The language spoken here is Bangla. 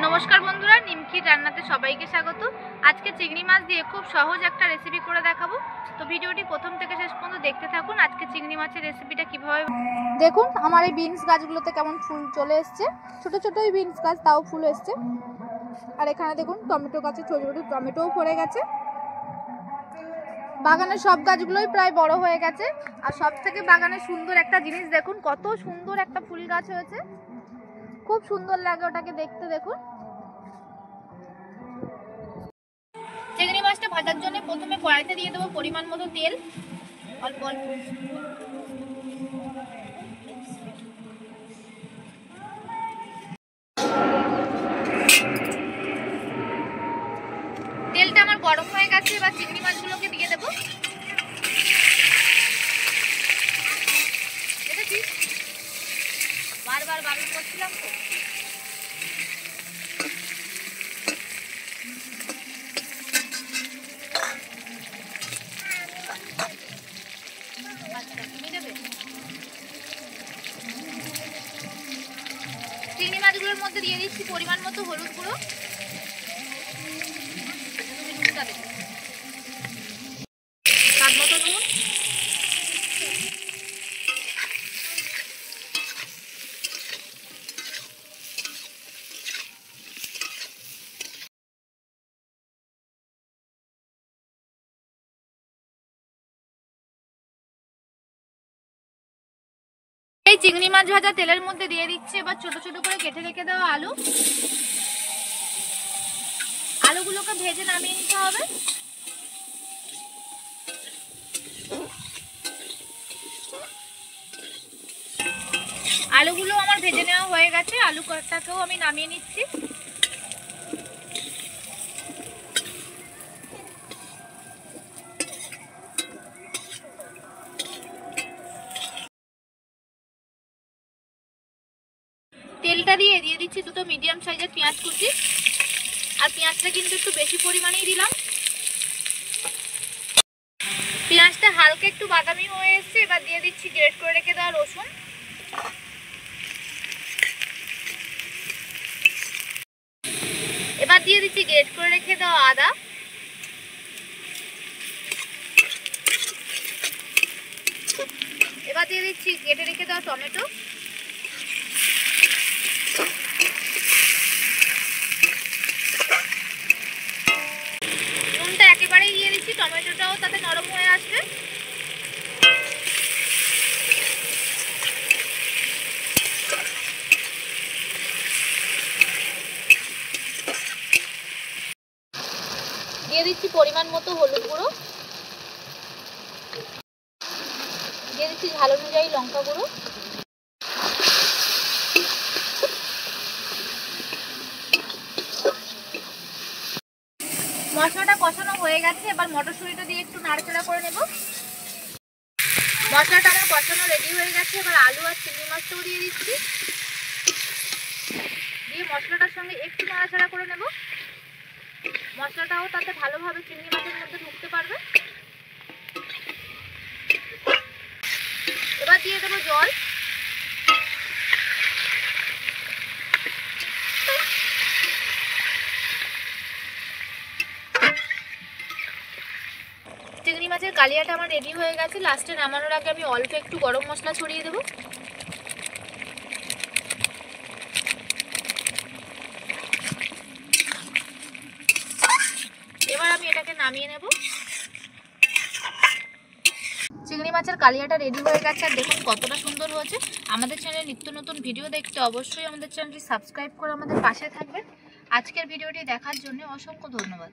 नमस्कार बंधुरा निमखिर रान्नाते सबाइके स्वागत। आज के चिंगड़ी माछ दिए खूब सहज एक रेसिपि करे देखाबो। तो भिडियोटी प्रथम थेके शेष पर्यन्त देखते थाकुन। आज के चिंगड़ी माछेर रेसिपिटा किभाबे देखुन। आमार এই বিনস গাছগুলোতে কেমন ফুল চলে এসেছে, ছোট ছোট এই বিনস গাছ তাও ফুল এসেছে। আর এখানে দেখুন টমেটো গাছে ছোট ছোট টমেটোও পড়ে গেছে। বাগানের সব গাছগুলোই প্রায় বড় হয়ে গেছে। আর সবথেকে বাগানে সুন্দর একটা জিনিস দেখুন, কত সুন্দর একটা ফুল গাছ হয়েছে, খুব সুন্দর লাগে ওটাকে দেখতে। দেখুন চিংড়ি মাছটা ভাজার জন্য প্রথমে কড়াইতে দিয়ে দেবো পরিমাণ মতো তেল, অল্প অল্প। তেলটা আমার গরম হয়ে গেছে, এবার চিংড়ি মাছগুলোকে দিয়ে দেবো। বারবার বারণ করছিলাম তো। চিংড়ি মাছগুলোর মধ্যে দিয়ে দিচ্ছি পরিমাণ মতো হলুদ গুঁড়ো, স্বাদ মতো নুন, এই চিংড়ি মাছ ভাজা তেলের মধ্যে দিয়ে দিচ্ছি এবার ছোট ছোট করে কেটে রেখে দেওয়া আলু। আলুগুলোকে ভেজে নামিয়ে নিতে হবে। আলুগুলো আমার ভেজে নেওয়া হয়ে গেছে, আলু কটাকেও আমি নামিয়ে নিচ্ছি। তেলটা দিয়ে দিচ্ছি দুটো মিডিয়াম সাইজের পেঁয়াজ কুচি। আর পেঁয়াজটা কিন্তু একটু বেশি পরিমাণেই দিলাম। পেঁয়াজটা হালকা একটু বাদামি হয়ে এসেছে, এবার দিয়ে দিচ্ছি গ্রেট করে রেখে দেওয়া রসুন। এবার দিয়ে দিচ্ছি গ্রেট করে রেখে দেওয়া আদা। এবার দিয়ে দিচ্ছি কেটে রেখে দেওয়া টমেটো। নুনটা একেবারেই দিয়ে দিচ্ছি, টমেটোটাও তাতে নরম হয়ে আসবে। দিয়ে দিচ্ছি পরিমাণ মতো হলুদ গুঁড়ো, দিয়ে দিচ্ছি ঝাল অনুযায়ী লঙ্কা গুঁড়ো। মশলাটা কষানো হয়ে গেছে, এবার মটরশুঁটিটা দিয়ে একটু নাড়াচাড়া করে নেব। মশলাটা আমার কষানো রেডি হয়ে গেছে, এবার আলু আর চিংড়ি মাছটাও দিয়ে দিচ্ছি। দিয়ে মশলাটার সঙ্গে একটু নাড়াচাড়া করে নেব। মশলাটাও তাতে ভালোভাবে চিংড়ি মাছের মধ্যে ঢুকতে পারবে। এবার দিয়ে দেবো জল। চিংড়ি মাছের কালিয়াটা আমার রেডি হয়ে গেছে। লাস্টে নামানোর আগে আমি অল্প একটু গরম মশলা ছড়িয়ে দেবো। এবার আমি এটাকে নামিয়ে নেব। চিংড়ি মাছের কালিয়াটা রেডি হয়ে গেছে। আর দেখুন কতটা সুন্দর হয়েছে। আমাদের চ্যানেলে নিত্য নতুন ভিডিও দেখতে অবশ্যই আমাদের চ্যানেলটি সাবস্ক্রাইব করে আমাদের পাশে থাকবেন। আজকের ভিডিওটি দেখার জন্য অসংখ্য ধন্যবাদ।